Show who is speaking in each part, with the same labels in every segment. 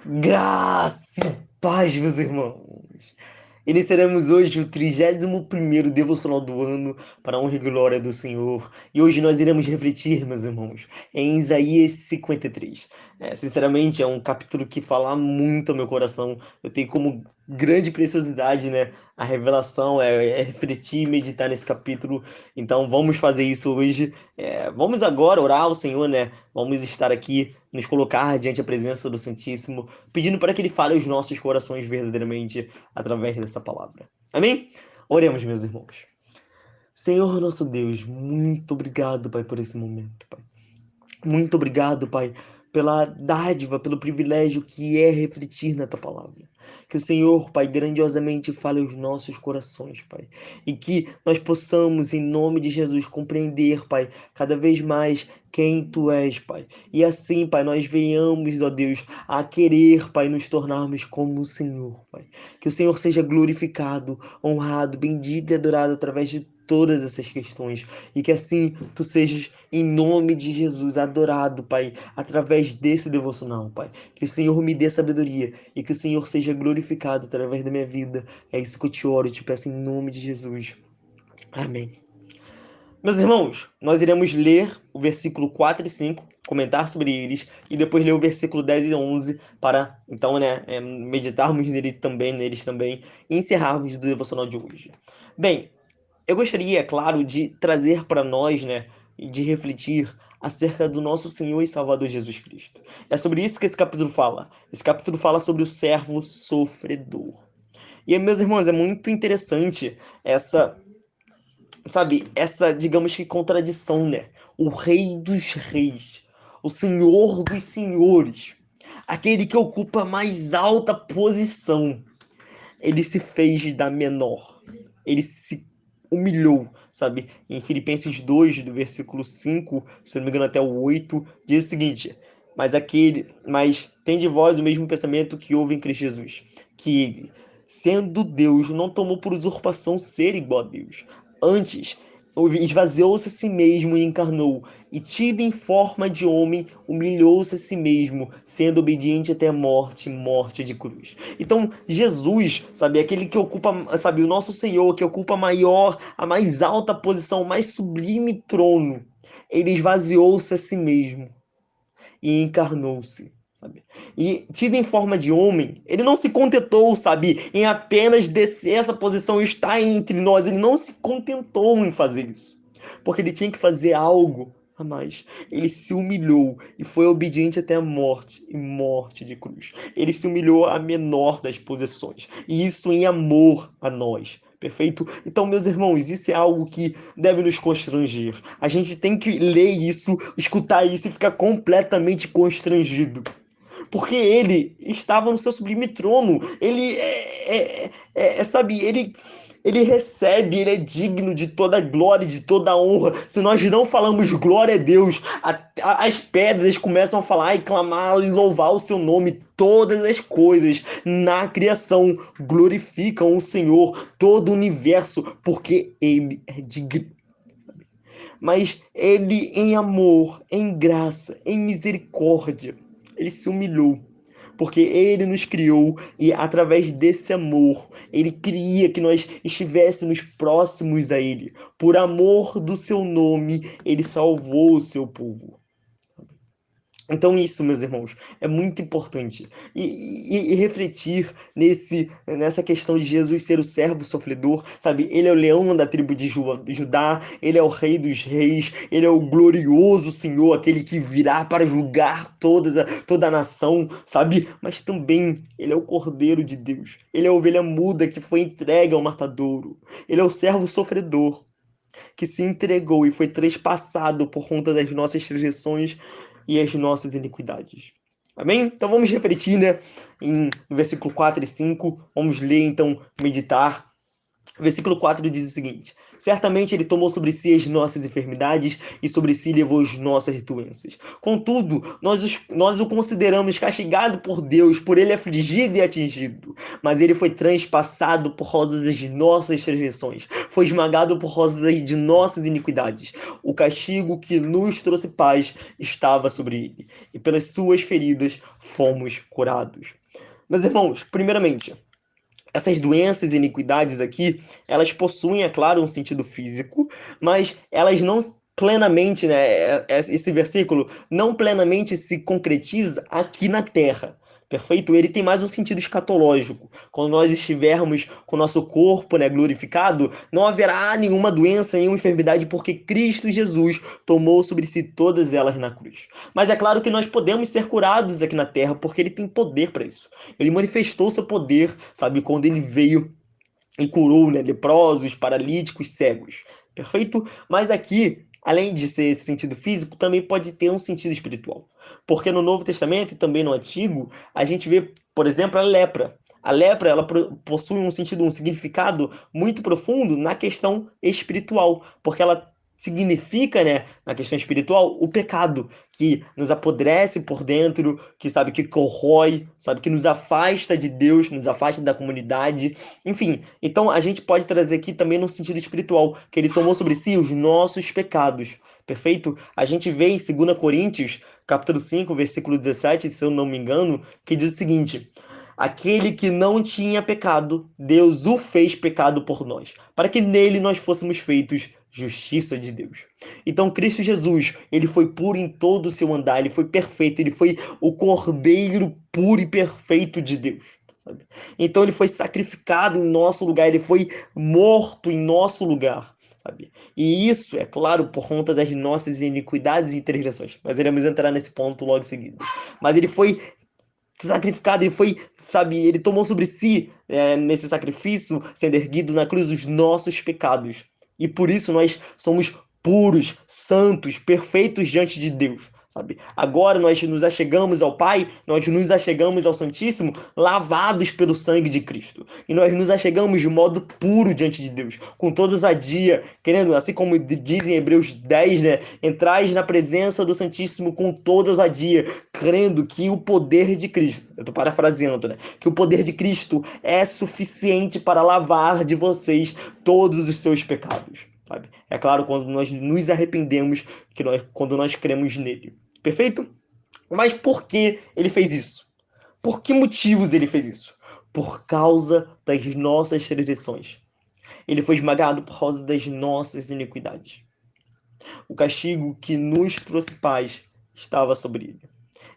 Speaker 1: Graça e paz, meus irmãos. Iniciaremos hoje o 31º devocional do ano para a honra e glória do Senhor. E hoje nós iremos refletir, meus irmãos, em Isaías 53. Sinceramente, é um capítulo que fala muito ao meu coração. Eu tenho como grande preciosidade, né, a revelação, é refletir e meditar nesse capítulo. Então vamos fazer isso hoje. Vamos agora orar ao Senhor, né? Vamos estar aqui, nos colocar diante a presença do Santíssimo, pedindo para que Ele fale aos nossos corações verdadeiramente através dessa palavra. Amém? Oremos, meus irmãos. Senhor nosso Deus, muito obrigado, Pai, por esse momento, Pai. Muito obrigado, Pai, pela dádiva, pelo privilégio que é refletir na Tua palavra. Que o Senhor, Pai, grandiosamente fale aos nossos corações, Pai. E que nós possamos, em nome de Jesus, compreender, Pai, cada vez mais quem Tu és, Pai. E assim, Pai, nós venhamos, ó Deus, a querer, Pai, nos tornarmos como o Senhor, Pai. Que o Senhor seja glorificado, honrado, bendito e adorado através de todas essas questões. E que assim Tu sejas, em nome de Jesus, adorado, Pai, através desse devocional, Pai. Que o Senhor me dê sabedoria e que o Senhor seja glorificado através da minha vida. É isso que eu te oro e te peço em nome de Jesus. Amém. Meus irmãos, nós iremos ler o versículo 4 e 5, comentar sobre eles, e depois ler o versículo 10 e 11 para, então, né, meditarmos neles também, e encerrarmos o devocional de hoje. Bem, eu gostaria, é claro, de trazer para nós, né, e de refletir acerca do nosso Senhor e Salvador Jesus Cristo. É sobre isso que esse capítulo fala. Esse capítulo fala sobre o servo sofredor. E aí, meus irmãos, é muito interessante essa, sabe, essa, digamos que contradição, né? O Rei dos Reis, o Senhor dos Senhores, aquele que ocupa a mais alta posição, ele se fez da menor. Ele se humilhou, sabe? Em Filipenses 2, do versículo 5, se não me engano até o 8, diz o seguinte: mas tem de vós o mesmo pensamento que houve em Cristo Jesus, que ele, sendo Deus, não tomou por usurpação ser igual a Deus. Antes, esvaziou-se a si mesmo e encarnou, e tido em forma de homem, humilhou-se a si mesmo, sendo obediente até a morte, morte de cruz. Então, Jesus, sabe, aquele que ocupa, sabe, o nosso Senhor, que ocupa a mais alta posição, o mais sublime trono, ele esvaziou-se a si mesmo e encarnou-se, sabe? E tido em forma de homem, ele não se contentou, sabe, em apenas descer essa posição e estar entre nós, ele não se contentou em fazer isso, porque ele tinha que fazer algo a mais. Ele se humilhou e foi obediente até a morte, e morte de cruz. Ele se humilhou à menor das posições, e isso em amor a nós. Perfeito? Então, meus irmãos, isso é algo que deve nos constranger. A gente tem que ler isso, escutar isso e ficar completamente constrangido. Porque ele estava no seu sublime trono. Ele sabe, ele recebe, ele é digno de toda glória, de toda honra. Se nós não falamos glória a Deus, as pedras começam a falar e clamar e louvar o seu nome. Todas as coisas na criação glorificam o Senhor, todo o universo, porque ele é digno. Mas ele, em amor, em graça, em misericórdia, ele se humilhou. Porque ele nos criou e, através desse amor, ele queria que nós estivéssemos próximos a ele. Por amor do seu nome, ele salvou o seu povo. Então, isso, meus irmãos, é muito importante. E refletir nessa questão de Jesus ser o servo sofredor, sabe? Ele é o leão da tribo de Judá, ele é o rei dos reis, ele é o glorioso Senhor, aquele que virá para julgar toda a nação, sabe? Mas também ele é o cordeiro de Deus, ele é a ovelha muda que foi entregue ao matadouro, ele é o servo sofredor que se entregou e foi trespassado por conta das nossas transgressões e as nossas iniquidades. Amém? Então vamos refletir, né, no versículo 4 e 5. Vamos ler, então, meditar. Versículo 4 diz o seguinte: certamente ele tomou sobre si as nossas enfermidades e sobre si levou as nossas doenças. Contudo, nós o consideramos castigado por Deus, por ele afligido e atingido. Mas ele foi transpassado por causa das nossas transgressões, foi esmagado por causa de nossas iniquidades. O castigo que nos trouxe paz estava sobre ele, e pelas suas feridas fomos curados. Meus irmãos, primeiramente, essas doenças e iniquidades aqui, elas possuem, é claro, um sentido físico, mas elas não plenamente, né, esse versículo não plenamente se concretiza aqui na Terra. Perfeito? Ele tem mais um sentido escatológico. Quando nós estivermos com o nosso corpo, né, glorificado, não haverá nenhuma doença, nenhuma enfermidade, porque Cristo Jesus tomou sobre si todas elas na cruz. Mas é claro que nós podemos ser curados aqui na Terra, porque ele tem poder para isso. Ele manifestou seu poder, sabe, quando ele veio e curou, né, leprosos, paralíticos, cegos. Perfeito? Mas aqui, além de ser esse sentido físico, também pode ter um sentido espiritual. Porque no Novo Testamento e também no Antigo, a gente vê, por exemplo, a lepra. A lepra, ela possui um sentido, um significado muito profundo na questão espiritual, porque ela significa, né, na questão espiritual, o pecado que nos apodrece por dentro, que sabe que corrói, sabe que nos afasta de Deus, nos afasta da comunidade. Enfim, então a gente pode trazer aqui também no sentido espiritual, que ele tomou sobre si os nossos pecados. Perfeito? A gente vê em 2 Coríntios, capítulo 5, versículo 17, se eu não me engano, que diz o seguinte: aquele que não tinha pecado, Deus o fez pecado por nós, para que nele nós fôssemos feitos justiça de Deus. Então Cristo Jesus, ele foi puro em todo o seu andar, ele foi perfeito, ele foi o cordeiro puro e perfeito de Deus. Sabe? Então ele foi sacrificado em nosso lugar, ele foi morto em nosso lugar. Sabe? E isso, é claro, por conta das nossas iniquidades e transgressões. Mas iremos entrar nesse ponto logo em seguida. Mas ele foi sacrificado, ele foi, sabe, ele tomou sobre si, nesse sacrifício, sendo erguido na cruz, os nossos pecados. E por isso nós somos puros, santos, perfeitos diante de Deus. Sabe? Agora nós nos achegamos ao Pai, nós nos achegamos ao Santíssimo, lavados pelo sangue de Cristo. E nós nos achegamos de modo puro diante de Deus, com toda ousadia, querendo, assim como diz em Hebreus 10, né? Entrais na presença do Santíssimo com toda ousadia, crendo que o poder de Cristo, eu estou parafraseando, né? Que o poder de Cristo é suficiente para lavar de vocês todos os seus pecados. Sabe? É claro, quando nós nos arrependemos, quando nós cremos nele. Perfeito? Mas por que ele fez isso? Por que motivos ele fez isso? Por causa das nossas transgressões. Ele foi esmagado por causa das nossas iniquidades. O castigo que nos trouxe paz estava sobre ele.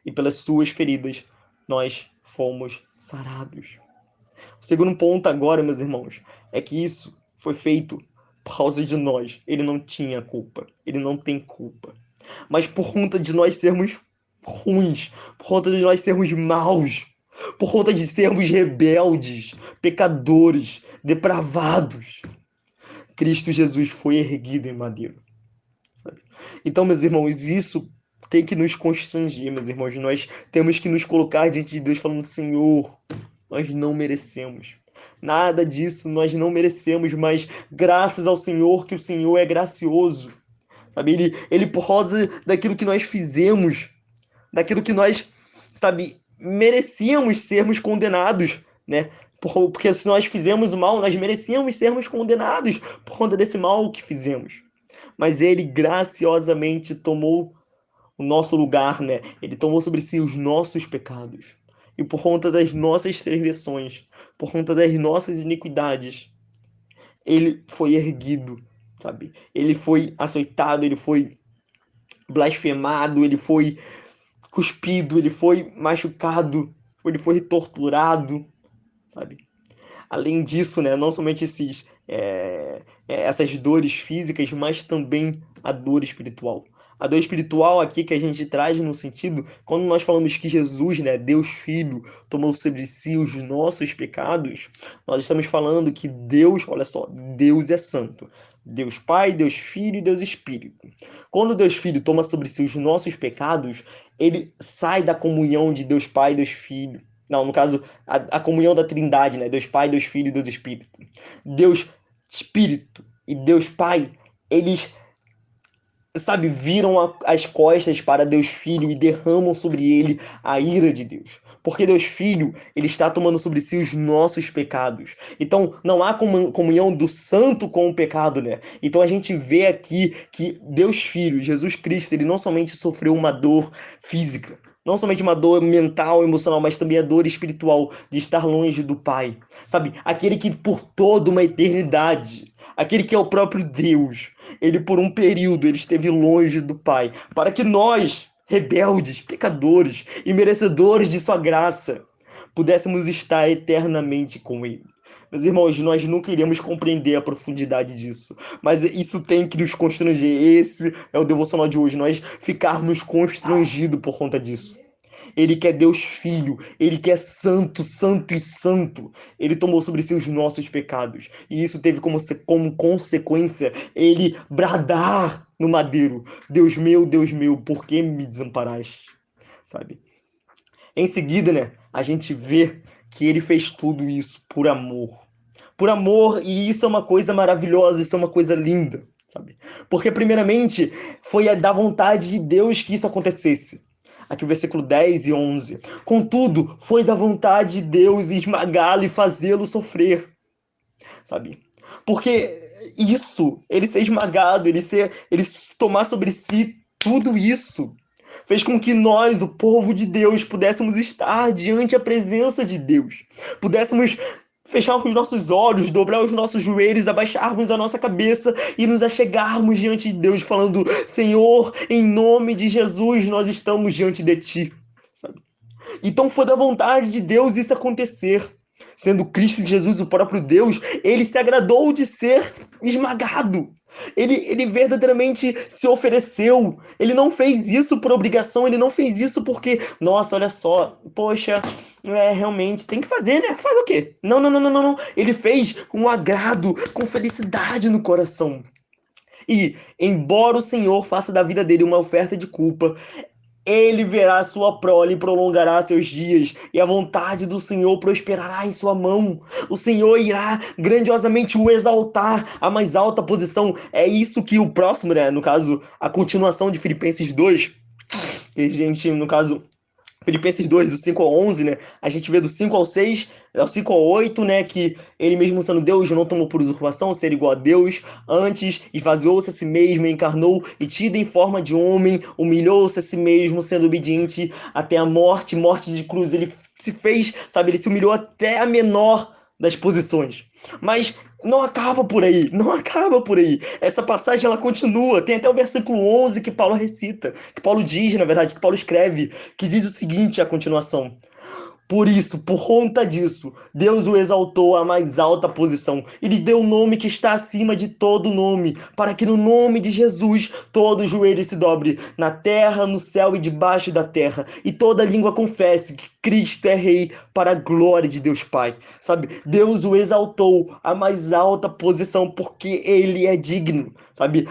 Speaker 1: E pelas suas feridas nós fomos sarados. O segundo ponto agora, meus irmãos, é que isso foi feito por causa de nós. Ele não tinha culpa. Ele não tem culpa. Mas por conta de nós sermos ruins, por conta de nós sermos maus, por conta de sermos rebeldes, pecadores, depravados, Cristo Jesus foi erguido em madeiro. Sabe? Então, meus irmãos, isso tem que nos constranger, meus irmãos. Nós temos que nos colocar diante de Deus falando: Senhor, nós não merecemos. Nada disso nós não merecemos, mas graças ao Senhor, que o Senhor é gracioso. Sabe? Ele por causa daquilo que nós fizemos, daquilo que nós, sabe, merecíamos sermos condenados, né? Porque se nós fizemos o mal, nós merecíamos sermos condenados por conta desse mal que fizemos. Mas ele graciosamente tomou o nosso lugar, né? Ele tomou sobre si os nossos pecados. E por conta das nossas transgressões, por conta das nossas iniquidades, ele foi erguido, sabe? Ele foi açoitado, ele foi blasfemado, ele foi cuspido, ele foi machucado, ele foi torturado, sabe? Além disso, né, não somente essas dores físicas, mas também a dor espiritual. A dor espiritual aqui que a gente traz no sentido, quando nós falamos que Jesus, né, Deus Filho, tomou sobre si os nossos pecados, nós estamos falando que Deus, olha só, Deus é santo. Deus Pai, Deus Filho e Deus Espírito. Quando Deus Filho toma sobre si os nossos pecados, ele sai da comunhão de Deus Pai e Deus Filho. Não, no caso, a comunhão da Trindade, né? Deus Pai, Deus Filho e Deus Espírito. Deus Espírito e Deus Pai, eles, sabe, viram as costas para Deus Filho e derramam sobre ele a ira de Deus. Porque Deus Filho, ele está tomando sobre si os nossos pecados. Então, não há comunhão do santo com o pecado, né? Então, a gente vê aqui que Deus Filho, Jesus Cristo, ele não somente sofreu uma dor física, não somente uma dor mental, emocional, mas também a dor espiritual de estar longe do Pai. Sabe? Aquele que por toda uma eternidade, aquele que é o próprio Deus, ele por um período ele esteve longe do Pai, para que nós, rebeldes, pecadores e merecedores de sua graça, pudéssemos estar eternamente com ele. Meus irmãos, nós nunca iremos compreender a profundidade disso, mas isso tem que nos constranger. Esse é o devocional de hoje, nós ficarmos constrangidos por conta disso. Ele que é Deus Filho, ele que é santo, santo e santo. Ele tomou sobre si os nossos pecados. E isso teve como consequência ele bradar no madeiro: Deus meu, por que me desamparaste? Sabe? Em seguida, né, a gente vê que ele fez tudo isso por amor. Por amor, e isso é uma coisa maravilhosa, isso é uma coisa linda, sabe? Porque, primeiramente, foi da vontade de Deus que isso acontecesse. Aqui o versículo 10 e 11. Contudo, foi da vontade de Deus esmagá-lo e fazê-lo sofrer, sabe? Porque isso, ele ser esmagado, ele tomar sobre si tudo isso, fez com que nós, o povo de Deus, pudéssemos estar diante a presença de Deus, pudéssemos fechar os nossos olhos, dobrar os nossos joelhos, abaixarmos a nossa cabeça e nos achegarmos diante de Deus, falando: Senhor, em nome de Jesus, nós estamos diante de Ti, sabe? Então foi da vontade de Deus isso acontecer. Sendo Cristo Jesus o próprio Deus, ele se agradou de ser esmagado. Ele verdadeiramente se ofereceu. Ele não fez isso por obrigação, ele não fez isso porque, nossa, olha só, poxa, realmente tem que fazer, né? Faz o quê? Não, não, não, não, não, não. Ele fez com agrado, com felicidade no coração. E, embora o Senhor faça da vida dele uma oferta de culpa, ele verá sua prole e prolongará seus dias, e a vontade do Senhor prosperará em sua mão. O Senhor irá grandiosamente o exaltar à mais alta posição. É isso que o próximo, né? No caso, a continuação de Filipenses 2, que a gente, no caso, Filipenses 2, do 5 ao 11, né? A gente vê do 5 ao 6, ao 5 ao 8, né? Que ele mesmo sendo Deus não tomou por usurpação ser igual a Deus. Antes, esvaziou-se a si mesmo, encarnou e tido em forma de homem, humilhou-se a si mesmo, sendo obediente até a morte, morte de cruz. Ele se fez, sabe? Ele se humilhou até a menor das posições. Mas não acaba por aí, não acaba por aí. Essa passagem ela continua, tem até o versículo 11 que Paulo recita, que Paulo diz, na verdade, que Paulo escreve, que diz o seguinte, a continuação: por isso, por conta disso, Deus o exaltou à mais alta posição e lhe deu o nome que está acima de todo nome, para que no nome de Jesus todo joelho se dobre, na terra, no céu e debaixo da terra, e toda língua confesse que Cristo é Rei, para a glória de Deus Pai. Sabe? Deus o exaltou à mais alta posição porque ele é digno, sabe?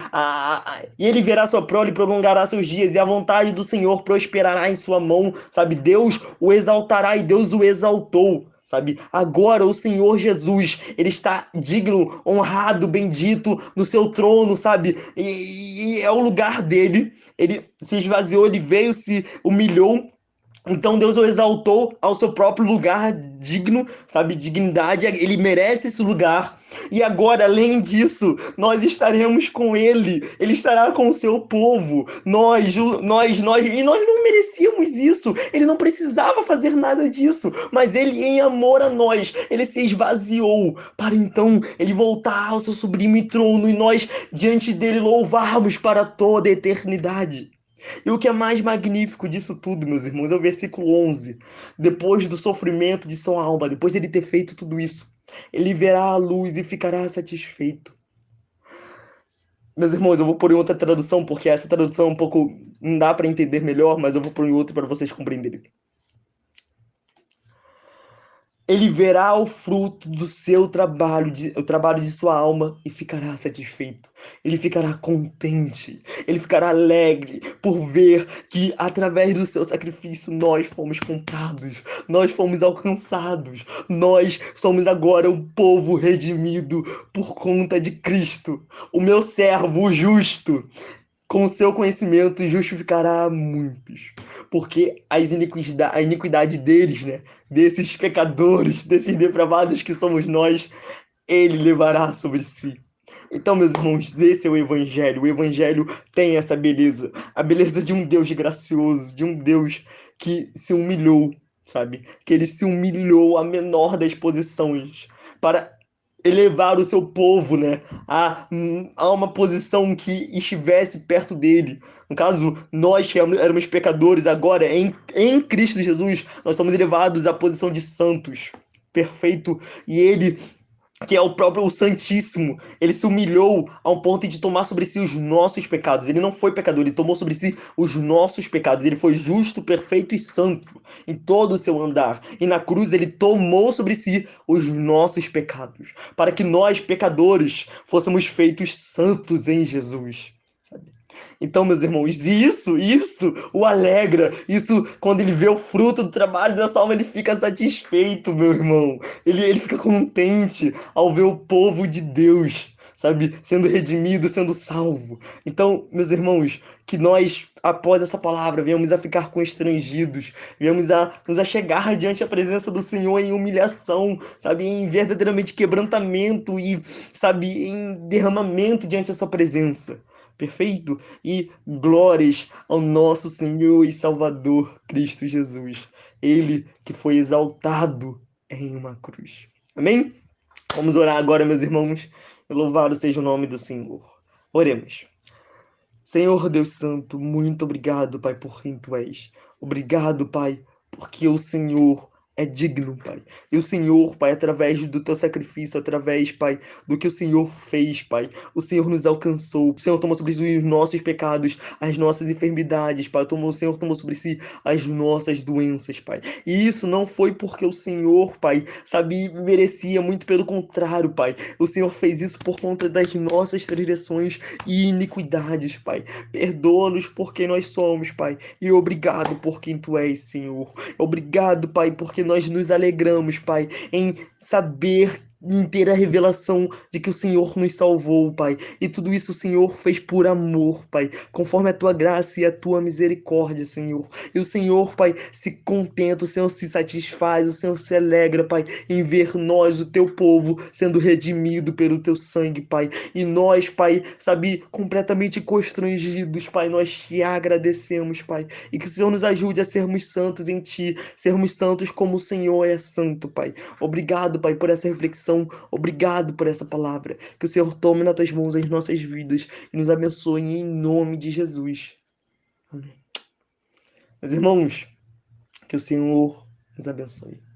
Speaker 1: E ele verá sua prole e prolongará seus dias, e a vontade do Senhor prosperará em sua mão, sabe? Deus o exaltará e Deus o exaltou, sabe? Agora o Senhor Jesus, ele está digno, honrado, bendito no seu trono, sabe? E é o lugar dele. Ele se esvaziou, ele veio, se humilhou. Então Deus o exaltou ao seu próprio lugar digno, sabe? Dignidade, ele merece esse lugar. E agora, além disso, nós estaremos com ele, ele estará com o seu povo. E nós não merecíamos isso. Ele não precisava fazer nada disso, mas ele, em amor a nós, ele se esvaziou para então ele voltar ao seu sublime trono e nós diante dele louvarmos para toda a eternidade. E o que é mais magnífico disso tudo, meus irmãos, é o versículo 11. Depois do sofrimento de sua alma, depois de ele ter feito tudo isso, ele verá a luz e ficará satisfeito. Meus irmãos, eu vou pôr em outra tradução, porque essa tradução é um pouco não dá para entender melhor, mas eu vou pôr em outra para vocês compreenderem. ele verá o fruto do seu trabalho, o trabalho de sua alma e ficará satisfeito. Ele ficará contente, ele ficará alegre por ver que através do seu sacrifício nós fomos comprados, nós fomos alcançados, nós somos agora o povo redimido por conta de Cristo. O meu servo, o justo, com o seu conhecimento justificará muitos, porque a iniquidade deles, né, desses pecadores, desses depravados que somos nós, ele levará sobre si. Então, meus irmãos, esse é o Evangelho. O Evangelho tem essa beleza, a beleza de um Deus gracioso, de um Deus que se humilhou, sabe? Que ele se humilhou à menor das posições para elevar o seu povo, né, a uma posição que estivesse perto dele. No caso, nós que éramos pecadores, agora em Cristo Jesus, nós somos elevados à posição de santos, perfeito, e ele que é o próprio o Santíssimo, ele se humilhou a um ponto de tomar sobre si os nossos pecados. Ele não foi pecador, ele tomou sobre si os nossos pecados. Ele foi justo, perfeito e santo em todo o seu andar. E na cruz ele tomou sobre si os nossos pecados, para que nós, pecadores, fôssemos feitos santos em Jesus. Sabe? Então, meus irmãos, isso o alegra. Isso, quando ele vê o fruto do trabalho dessa alma, ele fica satisfeito, meu irmão. Ele fica contente ao ver o povo de Deus, sabe, sendo redimido, sendo salvo. Então, meus irmãos, que nós, após essa palavra, venhamos a ficar constrangidos, venhamos a nos achegar diante da presença do Senhor em humilhação, sabe, em verdadeiramente quebrantamento e, sabe, em derramamento diante da sua presença. Perfeito? E glórias ao nosso Senhor e Salvador Cristo Jesus. Ele que foi exaltado em uma cruz. Amém? Vamos orar agora, meus irmãos. Louvado seja o nome do Senhor. Oremos. Senhor Deus Santo, muito obrigado, Pai, por quem Tu és. Obrigado, Pai, porque o Senhor é digno, Pai. E o Senhor, Pai, através do Teu sacrifício, através, Pai, do que o Senhor fez, Pai, o Senhor nos alcançou. O Senhor tomou sobre si os nossos pecados, as nossas enfermidades, Pai. O Senhor tomou sobre si as nossas doenças, Pai. E isso não foi porque o Senhor, Pai, sabe, merecia, muito pelo contrário, Pai. O Senhor fez isso por conta das nossas transgressões e iniquidades, Pai. Perdoa-nos por quem nós somos, Pai. E obrigado por quem Tu és, Senhor. Obrigado, Pai, porque nós nos alegramos, Pai, em saber, em ter a revelação de que o Senhor nos salvou, Pai. E tudo isso o Senhor fez por amor, Pai, conforme a Tua graça e a Tua misericórdia, Senhor. E o Senhor, Pai, se contenta, o Senhor se satisfaz, o Senhor se alegra, Pai, em ver nós, o Teu povo, sendo redimido pelo Teu sangue, Pai. E nós, Pai, sabe, completamente constrangidos, Pai, nós Te agradecemos, Pai. E que o Senhor nos ajude a sermos santos em Ti, sermos santos como o Senhor é santo, Pai. Obrigado, Pai, por essa reflexão. Obrigado por essa palavra. Que o Senhor tome nas Tuas mãos as nossas vidas e nos abençoe em nome de Jesus. Amém. Meus irmãos, que o Senhor nos abençoe.